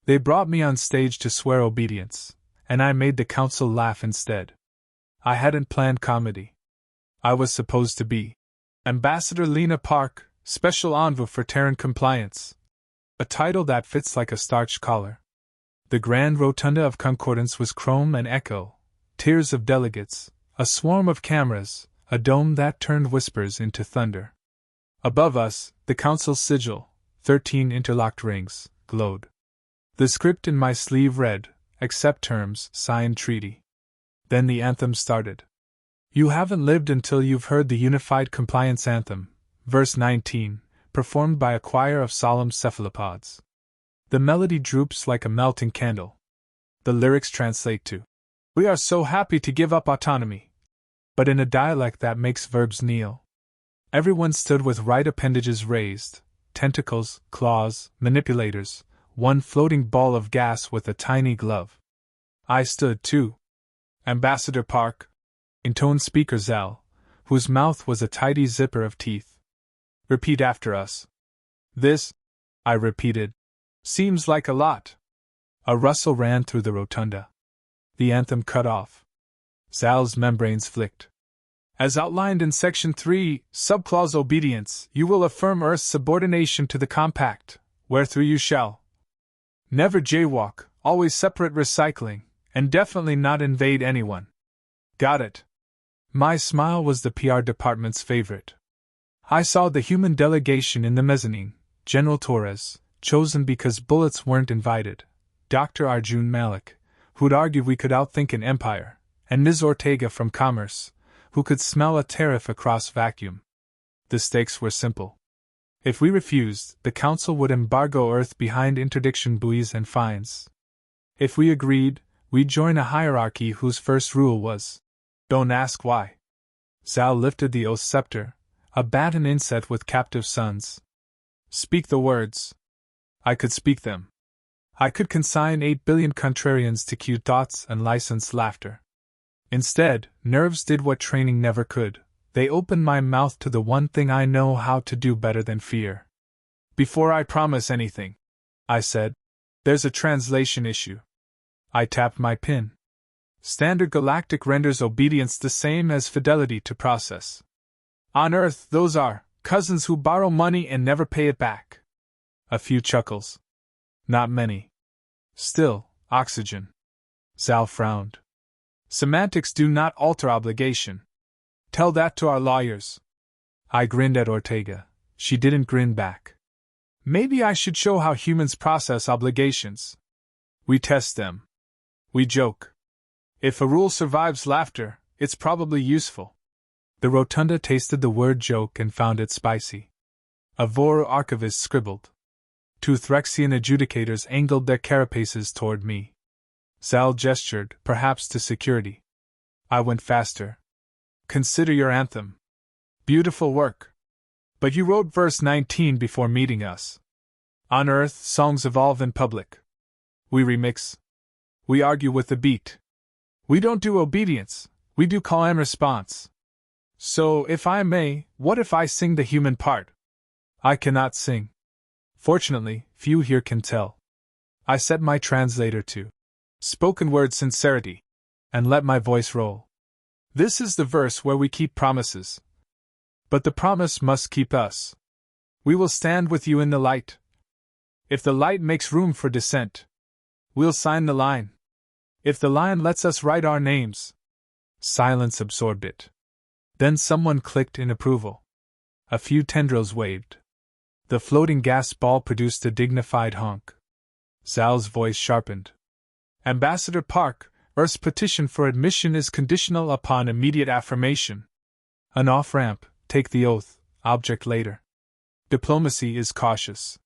They brought me on stage to swear obedience, and I made the council laugh instead. I hadn't planned comedy. I was supposed to be Ambassador Lena Park, Special Envoy for Terran Compliance, a title that fits like a starched collar. The grand rotunda of concordance was chrome and echo, tiers of delegates, a swarm of cameras, a dome that turned whispers into thunder. Above us, the council's sigil, 13 interlocked rings, glowed. The script in my sleeve read, "Accept terms, signed treaty." Then the anthem started. You haven't lived until you've heard the Unified Compliance Anthem, verse 19, performed by a choir of solemn cephalopods. The melody droops like a melting candle. The lyrics translate to, "We are so happy to give up autonomy," but in a dialect that makes verbs kneel. Everyone stood with right appendages raised, tentacles, claws, manipulators, one floating ball of gas with a tiny glove. I stood too. Ambassador Park, intoned Speaker Zal, whose mouth was a tidy zipper of teeth. Repeat after us. This, I repeated, seems like a lot. A rustle ran through the rotunda. The anthem cut off. Zal's membranes flicked. As outlined in Section 3, Subclause Obedience, you will affirm Earth's subordination to the Compact, wherethrough you shall never jaywalk, always separate recycling, and definitely not invade anyone. Got it. My smile was the PR department's favorite. I saw the human delegation in the mezzanine, General Torres, chosen because bullets weren't invited, Dr. Arjun Malik, who'd argued we could outthink an empire, and Ms. Ortega from Commerce, who could smell a tariff across vacuum. The stakes were simple. If we refused, the Council would embargo Earth behind interdiction buoys and fines. If we agreed, we'd join a hierarchy whose first rule was, don't ask why. Zal lifted the oath scepter, a baton inset with captive sons. Speak the words. I could speak them. I could consign 8 billion contrarians to cute thoughts and licensed laughter. Instead, nerves did what training never could. They opened my mouth to the one thing I know how to do better than fear. Before I promise anything, I said, there's a translation issue. I tapped my pin. Standard Galactic renders obedience the same as fidelity to process. On Earth, those are cousins who borrow money and never pay it back. A few chuckles. Not many. Still, oxygen. Zal frowned. Semantics do not alter obligation. Tell that to our lawyers. I grinned at Ortega. She didn't grin back. Maybe I should show how humans process obligations. We test them. We joke. If a rule survives laughter, it's probably useful. The rotunda tasted the word joke and found it spicy. A Voro archivist scribbled. 2 Threxian adjudicators angled their carapaces toward me. Zal gestured, perhaps to security. I went faster. Consider your anthem. Beautiful work. But you wrote verse 19 before meeting us. On Earth, songs evolve in public. We remix. We argue with the beat. We don't do obedience, we do call and response. So, if I may, what if I sing the human part? I cannot sing. Fortunately, few here can tell. I set my translator to spoken word sincerity, and let my voice roll. This is the verse where we keep promises. But the promise must keep us. We will stand with you in the light. If the light makes room for dissent, we'll sign the line. If the line lets us write our names. Silence absorbed it. Then someone clicked in approval. A few tendrils waved. The floating gas ball produced a dignified honk. Zal's voice sharpened. Ambassador Park, Earth's petition for admission is conditional upon immediate affirmation. An off-ramp, take the oath, object later. Diplomacy is cautious.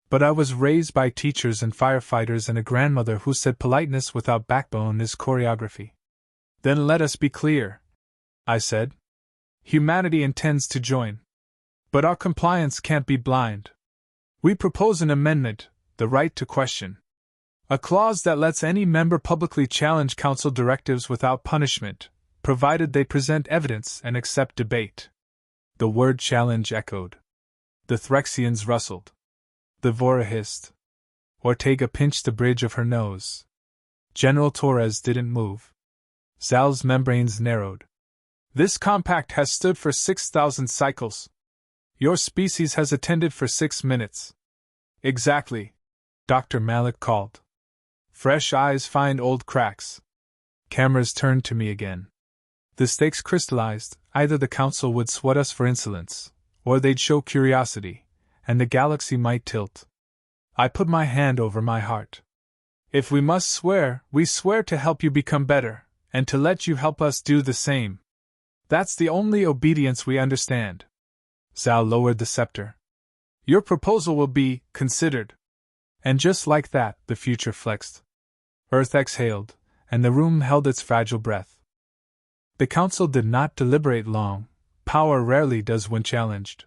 But I was raised by teachers and firefighters and a grandmother who said politeness without backbone is choreography. Then let us be clear, I said. Humanity intends to join. But our compliance can't be blind. We propose an amendment, the right to question. A clause that lets any member publicly challenge Council directives without punishment, provided they present evidence and accept debate. The word challenge echoed. The Threxians rustled. The Vora hissed. Ortega pinched the bridge of her nose. General Torres didn't move. Zal's membranes narrowed. This compact has stood for 6,000 cycles. Your species has attended for 6 minutes. Exactly, Dr. Malik called. Fresh eyes find old cracks. Cameras turned to me again. The stakes crystallized. Either the Council would sweat us for insolence, or they'd show curiosity, and the galaxy might tilt. I put my hand over my heart. If we must swear, we swear to help you become better, and to let you help us do the same. That's the only obedience we understand. Zal lowered the scepter. Your proposal will be considered. And just like that, the future flexed. Earth exhaled, and the room held its fragile breath. The Council did not deliberate long. Power rarely does when challenged.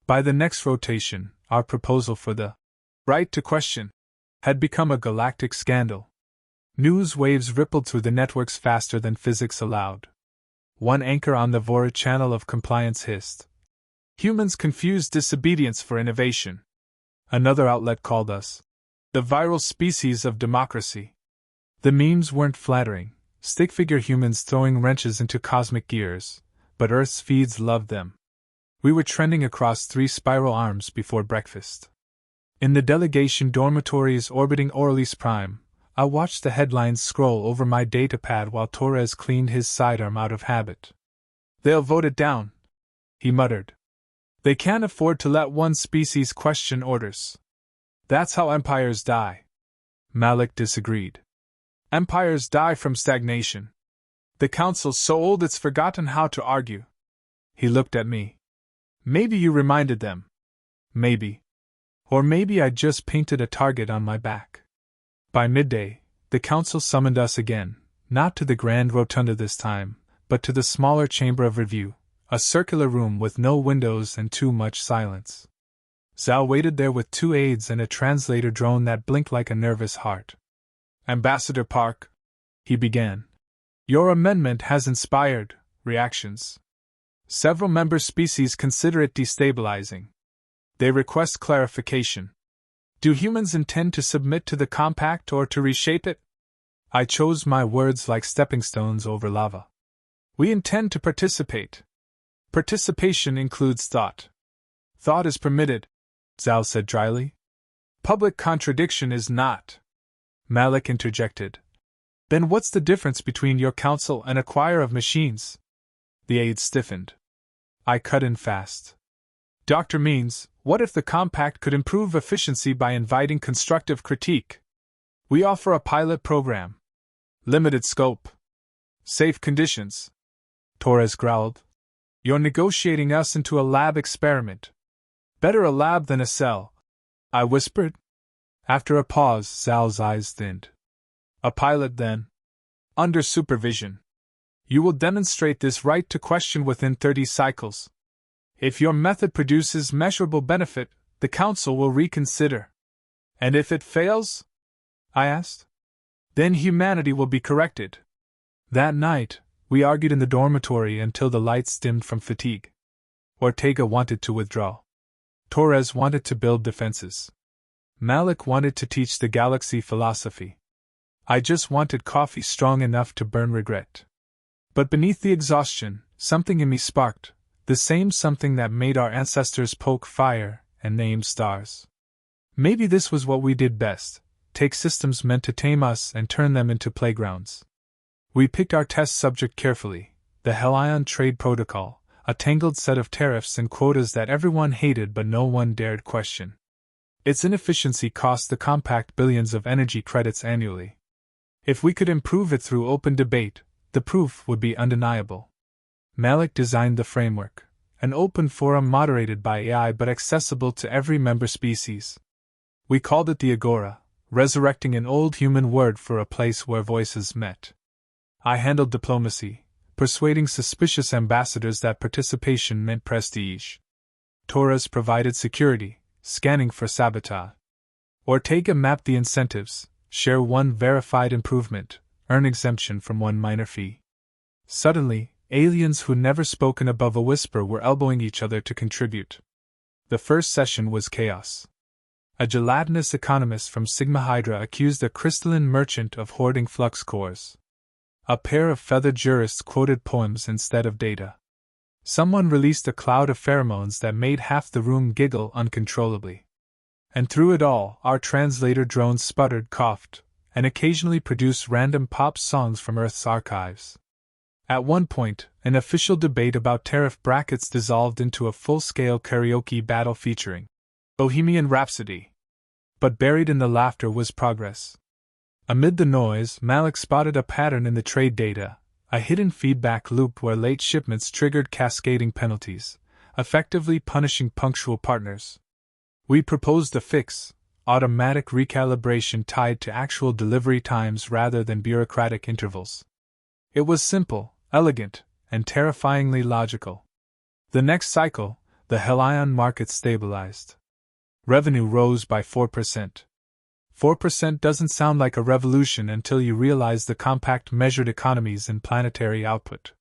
By the next rotation, our proposal for the right to question had become a galactic scandal. News waves rippled through the networks faster than physics allowed. One anchor on the Vora channel of compliance hissed. Humans confuse disobedience for innovation. Another outlet called us the viral species of democracy. The memes weren't flattering, stick-figure humans throwing wrenches into cosmic gears, but Earth's feeds loved them. We were trending across 3 spiral arms before breakfast. In the delegation dormitories orbiting Orleans Prime, I watched the headlines scroll over my datapad while Torres cleaned his sidearm out of habit. They'll vote it down, he muttered. They can't afford to let one species question orders. That's how empires die. Malik disagreed. Empires die from stagnation. The Council's so old it's forgotten how to argue. He looked at me. Maybe you reminded them. Maybe. Or maybe I just painted a target on my back. By midday, the Council summoned us again, not to the grand rotunda this time, but to the smaller chamber of review, a circular room with no windows and too much silence. Zal waited there with 2 aides and a translator drone that blinked like a nervous heart. Ambassador Park, he began. Your amendment has inspired reactions. Several member species consider it destabilizing. They request clarification. Do humans intend to submit to the compact or to reshape it? I chose my words like stepping stones over lava. We intend to participate. Participation includes thought. Thought is permitted, Zal said dryly. Public contradiction is not. Malik interjected. Then what's the difference between your council and a choir of machines? The aide stiffened. I cut in fast. Dr. Means, what if the compact could improve efficiency by inviting constructive critique? We offer a pilot program. Limited scope. Safe conditions. Torres growled. You're negotiating us into a lab experiment. Better a lab than a cell, I whispered. After a pause, Zal's eyes thinned. A pilot, then. Under supervision. You will demonstrate this right to question within 30 cycles. If your method produces measurable benefit, the Council will reconsider. And if it fails? I asked. Then humanity will be corrected. That night, we argued in the dormitory until the lights dimmed from fatigue. Ortega wanted to withdraw. Torres wanted to build defenses. Malik wanted to teach the galaxy philosophy. I just wanted coffee strong enough to burn regret. But beneath the exhaustion, something in me sparked, the same something that made our ancestors poke fire and name stars. Maybe this was what we did best, take systems meant to tame us and turn them into playgrounds. We picked our test subject carefully, the Helion Trade Protocol, a tangled set of tariffs and quotas that everyone hated but no one dared question. Its inefficiency cost the compact billions of energy credits annually. If we could improve it through open debate, the proof would be undeniable. Malik designed the framework, an open forum moderated by AI but accessible to every member species. We called it the Agora, resurrecting an old human word for a place where voices met. I handled diplomacy, persuading suspicious ambassadors that participation meant prestige. Torres provided security, scanning for sabotage. Ortega mapped the incentives, share 1 verified improvement, earn exemption from 1 minor fee. Suddenly, aliens who never spoken above a whisper were elbowing each other to contribute. The first session was chaos. A gelatinous economist from Sigma Hydra accused a crystalline merchant of hoarding flux cores. A pair of feathered jurists quoted poems instead of data. Someone released a cloud of pheromones that made half the room giggle uncontrollably. And through it all, our translator drones sputtered, coughed, and occasionally produced random pop songs from Earth's archives. At one point, an official debate about tariff brackets dissolved into a full-scale karaoke battle featuring Bohemian Rhapsody. But buried in the laughter was progress. Amid the noise, Malik spotted a pattern in the trade data, a hidden feedback loop where late shipments triggered cascading penalties, effectively punishing punctual partners. We proposed a fix: automatic recalibration tied to actual delivery times rather than bureaucratic intervals. It was simple, elegant, and terrifyingly logical. The next cycle, the Helion market stabilized. Revenue rose by 4%. 4% doesn't sound like a revolution until you realize the compact measured economies in planetary output.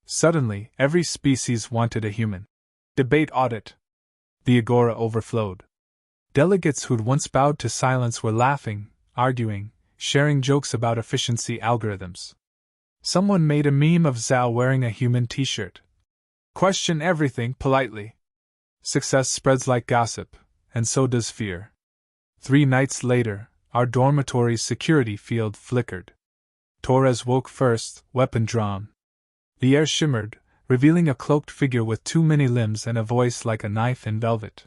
Suddenly, every species wanted a human. Debate audit. The agora overflowed. Delegates who'd once bowed to silence were laughing, arguing, sharing jokes about efficiency algorithms. Someone made a meme of Zhao wearing a human t-shirt. Question everything politely. Success spreads like gossip, and so does fear. 3 nights later, our dormitory's security field flickered. Torres woke first, weapon drawn. The air shimmered, revealing a cloaked figure with too many limbs and a voice like a knife in velvet.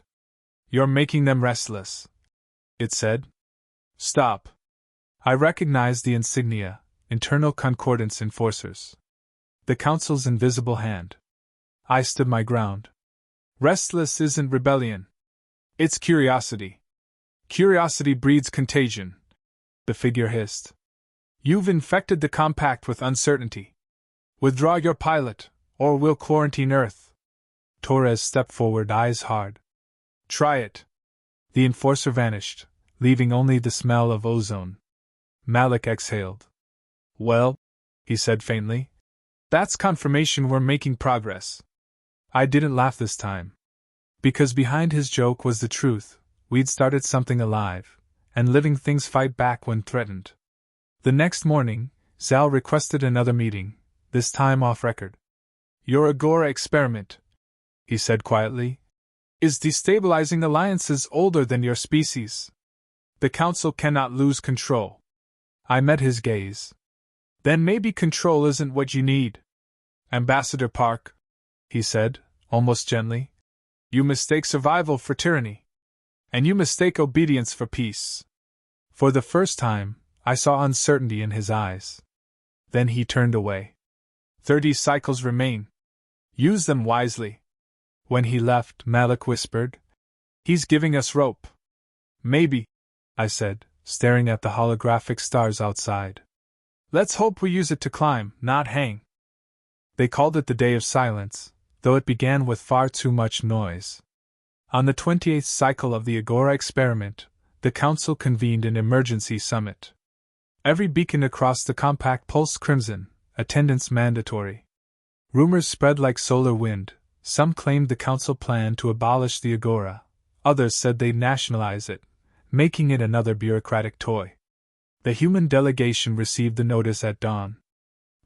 "You're making them restless," it said. "Stop." I recognized the insignia, Internal Concordance Enforcers. The Council's invisible hand. I stood my ground. Restless isn't rebellion. It's curiosity. Curiosity breeds contagion, the figure hissed. You've infected the compact with uncertainty. Withdraw your pilot, or we'll quarantine Earth. Torres stepped forward, eyes hard. Try it. The enforcer vanished, leaving only the smell of ozone. Malik exhaled. Well, he said faintly, that's confirmation we're making progress. I didn't laugh this time. Because behind his joke was the truth. We'd started something alive, and living things fight back when threatened. The next morning, Zhao requested another meeting, this time off record. Your Agora experiment, he said quietly, is destabilizing alliances older than your species. The Council cannot lose control. I met his gaze. Then maybe control isn't what you need. Ambassador Park, he said, almost gently, you mistake survival for tyranny. And you mistake obedience for peace. For the first time, I saw uncertainty in his eyes. Then he turned away. 30 cycles remain. Use them wisely. When he left, Malik whispered, he's giving us rope. Maybe, I said, staring at the holographic stars outside. Let's hope we use it to climb, not hang. They called it the Day of Silence, though it began with far too much noise. On the 28th cycle of the Agora experiment, the Council convened an emergency summit. Every beacon across the compact pulsed crimson, attendance mandatory. Rumors spread like solar wind. Some claimed the Council planned to abolish the Agora, others said they'd nationalize it, making it another bureaucratic toy. The human delegation received the notice at dawn.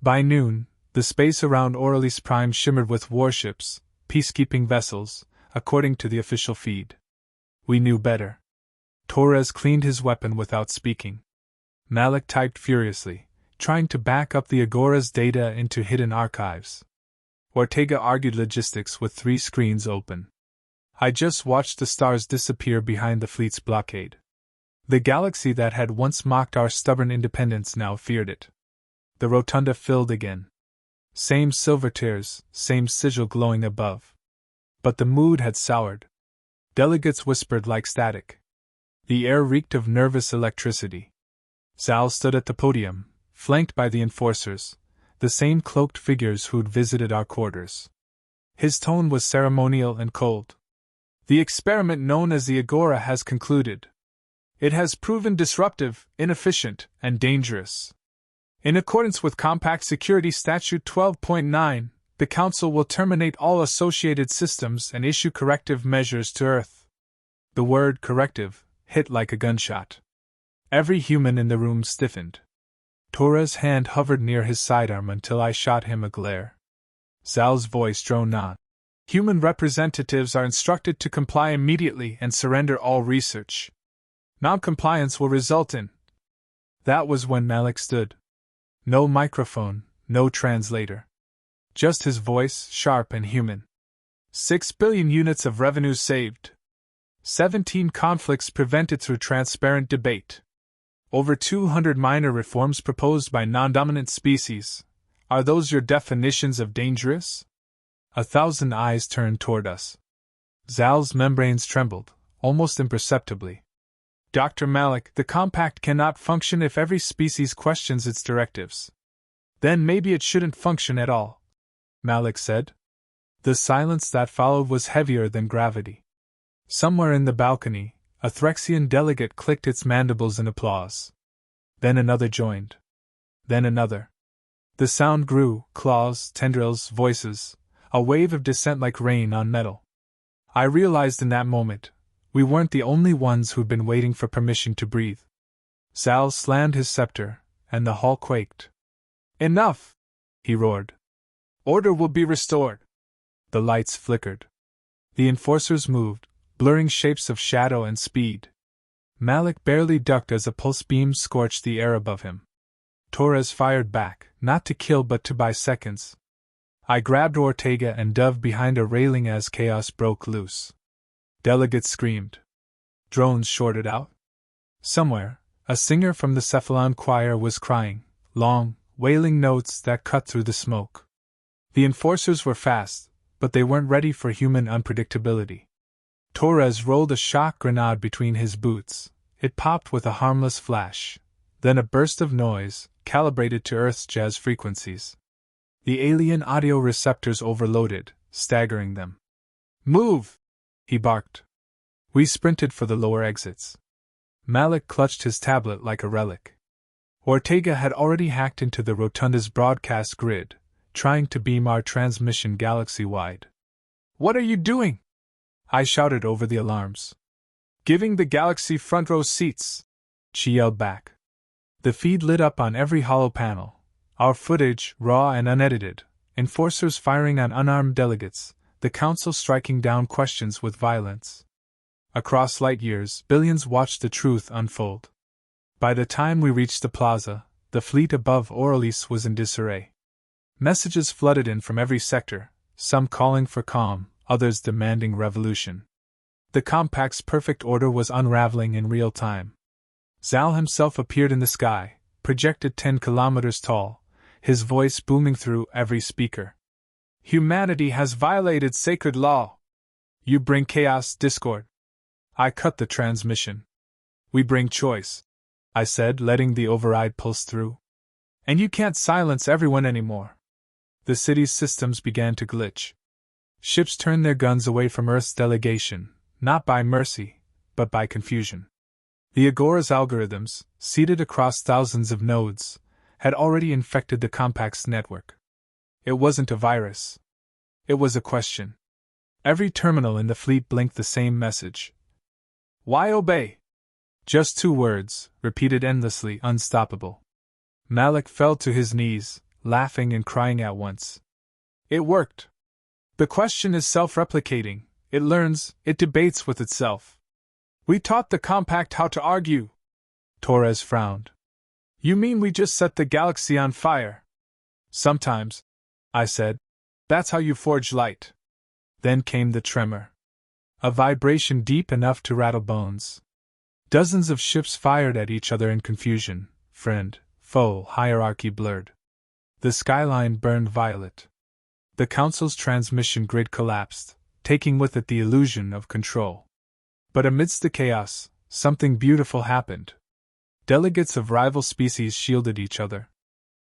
By noon, the space around Aurelis Prime shimmered with warships, peacekeeping vessels, according to the official feed. We knew better. Torres cleaned his weapon without speaking. Malik typed furiously, trying to back up the Agora's data into hidden archives. Ortega argued logistics with 3 screens open. I just watched the stars disappear behind the fleet's blockade. The galaxy that had once mocked our stubborn independence now feared it. The rotunda filled again. Same silver tiers, same sigil glowing above. But the mood had soured. Delegates whispered like static. The air reeked of nervous electricity. Zhao stood at the podium, flanked by the enforcers, the same cloaked figures who'd visited our quarters. His tone was ceremonial and cold. The experiment known as the Agora has concluded. It has proven disruptive, inefficient, and dangerous. In accordance with Compact Security Statute 12.9, the Council will terminate all associated systems and issue corrective measures to Earth. The word corrective hit like a gunshot. Every human in the room stiffened. Torres' hand hovered near his sidearm until I shot him a glare. Zal's voice droned on. Human representatives are instructed to comply immediately and surrender all research. Non-compliance will result in... That was when Malik stood. No microphone, no translator. Just his voice, sharp and human. 6 billion units of revenue saved. 17 conflicts prevented through transparent debate. Over 200 minor reforms proposed by non-dominant species. Are those your definitions of dangerous? 1,000 eyes turned toward us. Zal's membranes trembled, almost imperceptibly. Dr. Malik, the compact cannot function if every species questions its directives. Then maybe it shouldn't function at all, Malik said. The silence that followed was heavier than gravity. Somewhere in the balcony, a Threxian delegate clicked its mandibles in applause. Then another joined. Then another. The sound grew, claws, tendrils, voices, a wave of dissent like rain on metal. I realized in that moment, we weren't the only ones who'd been waiting for permission to breathe. Zal slammed his scepter, and the hall quaked. Enough! He roared. Order will be restored. The lights flickered. The enforcers moved, blurring shapes of shadow and speed. Malik barely ducked as a pulse beam scorched the air above him. Torres fired back, not to kill but to buy seconds. I grabbed Ortega and dove behind a railing as chaos broke loose. Delegates screamed. Drones shorted out. Somewhere, a singer from the Cephalon choir was crying, long, wailing notes that cut through the smoke. The enforcers were fast, but they weren't ready for human unpredictability. Torres rolled a shock grenade between his boots. It popped with a harmless flash. Then a burst of noise, calibrated to Earth's jazz frequencies. The alien audio receptors overloaded, staggering them. Move! He barked. We sprinted for the lower exits. Malik clutched his tablet like a relic. Ortega had already hacked into the rotunda's broadcast grid, trying to beam our transmission galaxy-wide. What are you doing? I shouted over the alarms. Giving the galaxy front row seats, she yelled back. The feed lit up on every hollow panel. Our footage, raw and unedited, enforcers firing on unarmed delegates, the council striking down questions with violence. Across light years, billions watched the truth unfold. By the time we reached the plaza, the fleet above Aurelis was in disarray. Messages flooded in from every sector, some calling for calm, others demanding revolution. The compact's perfect order was unraveling in real time. Zal himself appeared in the sky, projected 10 kilometers tall, his voice booming through every speaker. Humanity has violated sacred law. You bring chaos, discord. I cut the transmission. We bring choice, I said, letting the override pulse through. And you can't silence everyone anymore. The city's systems began to glitch. Ships turned their guns away from Earth's delegation, not by mercy, but by confusion. The Agora's algorithms, seated across thousands of nodes, had already infected the compact's network. It wasn't a virus. It was a question. Every terminal in the fleet blinked the same message. Why obey? Just 2 words, repeated endlessly, unstoppable. Malik fell to his knees, laughing and crying at once. It worked. The question is self-replicating, it learns, it debates with itself. We taught the compact how to argue. Torres frowned. You mean we just set the galaxy on fire? Sometimes, I said. That's how you forge light. Then came the tremor. A vibration deep enough to rattle bones. Dozens of ships fired at each other in confusion, friend, foe, hierarchy blurred. The skyline burned violet. The Council's transmission grid collapsed, taking with it the illusion of control. But amidst the chaos, something beautiful happened. Delegates of rival species shielded each other.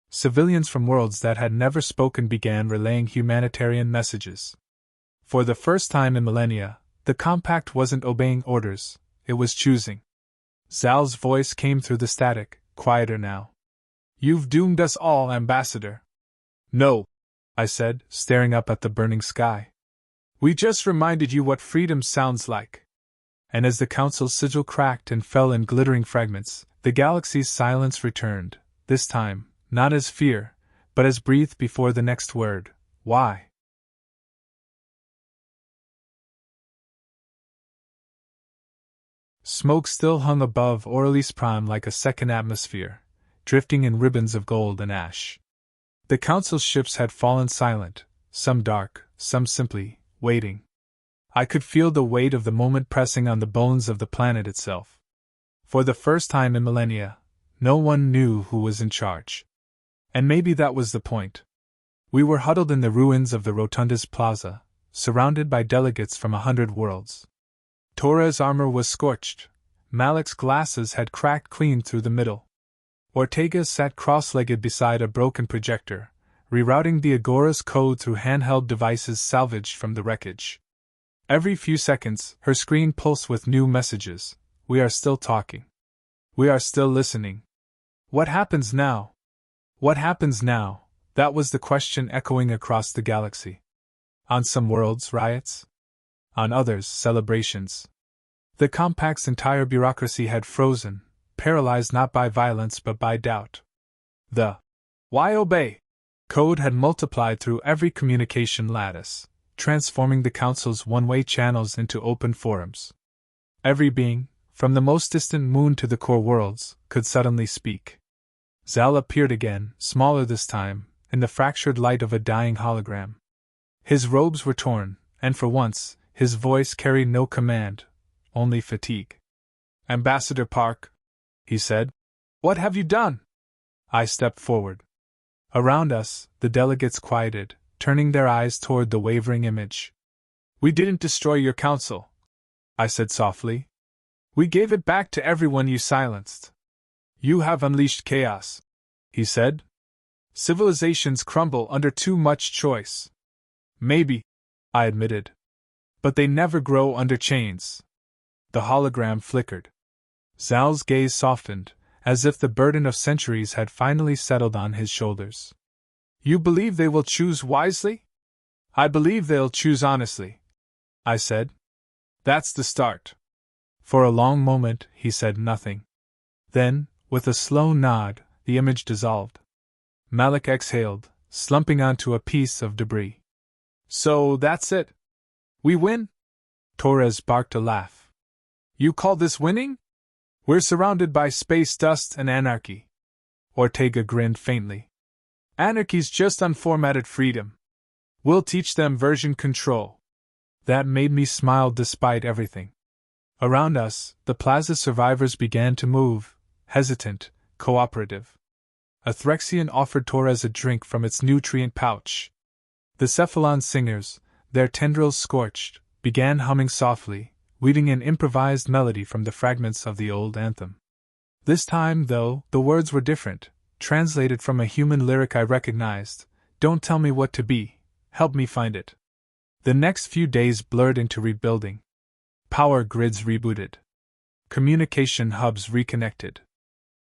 Civilians from worlds that had never spoken began relaying humanitarian messages. For the first time in millennia, the compact wasn't obeying orders, it was choosing. Zal's voice came through the static, quieter now. You've doomed us all, Ambassador. No, I said, staring up at the burning sky. We just reminded you what freedom sounds like. and as the council's sigil cracked and fell in glittering fragments, the galaxy's silence returned, this time, not as fear, but as breath before the next word. Why? Smoke still hung above Orleans Prime like a second atmosphere, drifting in ribbons of gold and ash. The council's ships had fallen silent, some dark, some simply waiting. I could feel the weight of the moment pressing on the bones of the planet itself. For the first time in millennia, no one knew who was in charge. And maybe that was the point. We were huddled in the ruins of the Rotunda's plaza, surrounded by delegates from 100 worlds. Torres' armor was scorched. Malik's glasses had cracked clean through the middle. Ortega sat cross-legged beside a broken projector, rerouting the Agora's code through handheld devices salvaged from the wreckage. Every few seconds, her screen pulsed with new messages. We are still talking. We are still listening. What happens now? What happens now? That was the question echoing across the galaxy. On some worlds, riots. On others, celebrations. The Compact's entire bureaucracy had frozen, paralyzed not by violence but by doubt. The "Why obey?" code had multiplied through every communication lattice, transforming the Council's one-way channels into open forums. Every being, from the most distant moon to the core worlds, could suddenly speak. Zal appeared again, smaller this time, in the fractured light of a dying hologram. His robes were torn, and for once, his voice carried no command, only fatigue. "Ambassador Park," he said, "what have you done?" I stepped forward. Around us, the delegates quieted, turning their eyes toward the wavering image. "We didn't destroy your council," I said softly. "We gave it back to everyone you silenced." "You have unleashed chaos," he said. "Civilizations crumble under too much choice." "Maybe," I admitted. "But they never grow under chains." The hologram flickered. Zal's gaze softened, as if the burden of centuries had finally settled on his shoulders. "You believe they will choose wisely?" "I believe they'll choose honestly," I said. "That's the start." For a long moment, he said nothing. Then, with a slow nod, the image dissolved. Malik exhaled, slumping onto a piece of debris. "So that's it? We win?" Torres barked a laugh. "You call this winning? We're surrounded by space dust and anarchy." Ortega grinned faintly. "Anarchy's just unformatted freedom. We'll teach them version control." That made me smile despite everything. Around us, the plaza survivors began to move, hesitant, cooperative. A Threxian offered Torres a drink from its nutrient pouch. The Cephalon singers, their tendrils scorched, began humming softly, weaving an improvised melody from the fragments of the old anthem. This time, though, the words were different, translated from a human lyric I recognized. "Don't tell me what to be, help me find it." The next few days blurred into rebuilding. Power grids rebooted. Communication hubs reconnected.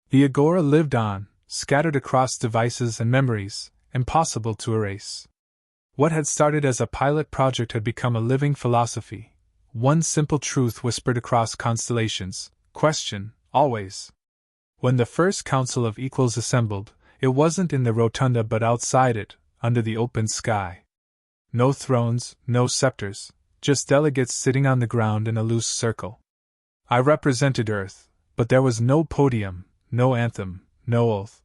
The Agora lived on, scattered across devices and memories, impossible to erase. What had started as a pilot project had become a living philosophy, one simple truth whispered across constellations: question, always. When the first Council of Equals assembled, it wasn't in the rotunda but outside it, under the open sky. No thrones, no scepters, just delegates sitting on the ground in a loose circle. I represented Earth, but there was no podium, no anthem, no oath.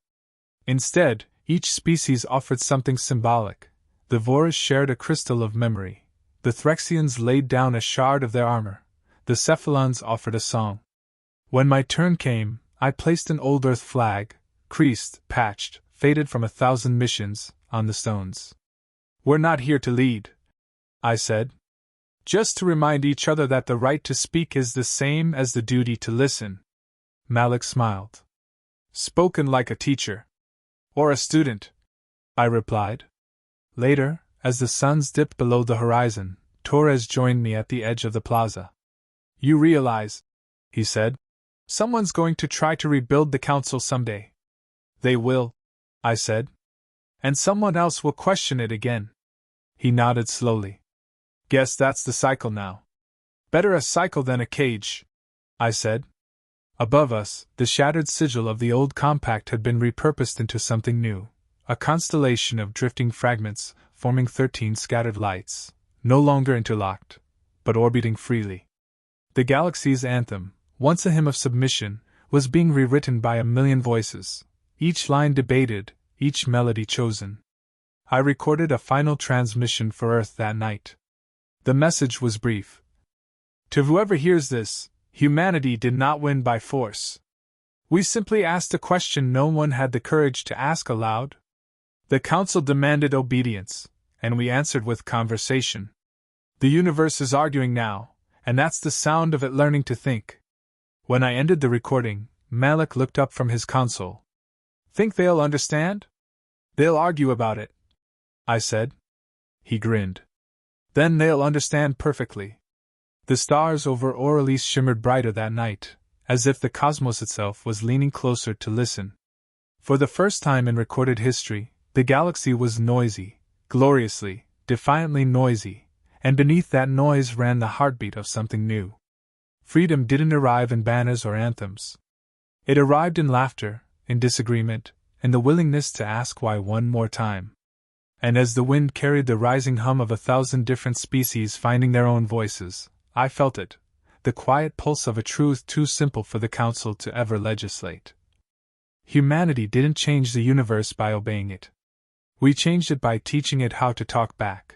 Instead, each species offered something symbolic. The Voras shared a crystal of memory. The Threxians laid down a shard of their armor. The Cephalons offered a song. When my turn came, I placed an old Earth flag, creased, patched, faded from 1,000 missions, on the stones. "We're not here to lead," I said. "Just to remind each other that the right to speak is the same as the duty to listen." Malik smiled. "Spoken like a teacher. Or a student," I replied. Later, as the suns dipped below the horizon, Torres joined me at the edge of the plaza. "You realize," he said, "someone's going to try to rebuild the council someday." "They will," I said. "And someone else will question it again." He nodded slowly. "Guess that's the cycle now." Better a cycle than a cage, I said. Above us, the shattered sigil of the old compact had been repurposed into something new, a constellation of drifting fragments, forming 13 scattered lights, no longer interlocked, but orbiting freely. The galaxy's anthem, once a hymn of submission, was being rewritten by a million voices, each line debated, each melody chosen. I recorded a final transmission for Earth that night. The message was brief. To whoever hears this, humanity did not win by force. We simply asked a question no one had the courage to ask aloud. The Council demanded obedience, and we answered with conversation. The universe is arguing now, and that's the sound of it learning to think. When I ended the recording, Malik looked up from his console. Think they'll understand? They'll argue about it, I said. He grinned. Then they'll understand perfectly. The stars over Orelise shimmered brighter that night, as if the cosmos itself was leaning closer to listen. For the first time in recorded history, the galaxy was noisy, gloriously, defiantly noisy, and beneath that noise ran the heartbeat of something new. Freedom didn't arrive in banners or anthems. It arrived in laughter, in disagreement, in the willingness to ask why one more time. And as the wind carried the rising hum of 1,000 different species finding their own voices, I felt it, the quiet pulse of a truth too simple for the Council to ever legislate. Humanity didn't change the universe by obeying it. We changed it by teaching it how to talk back.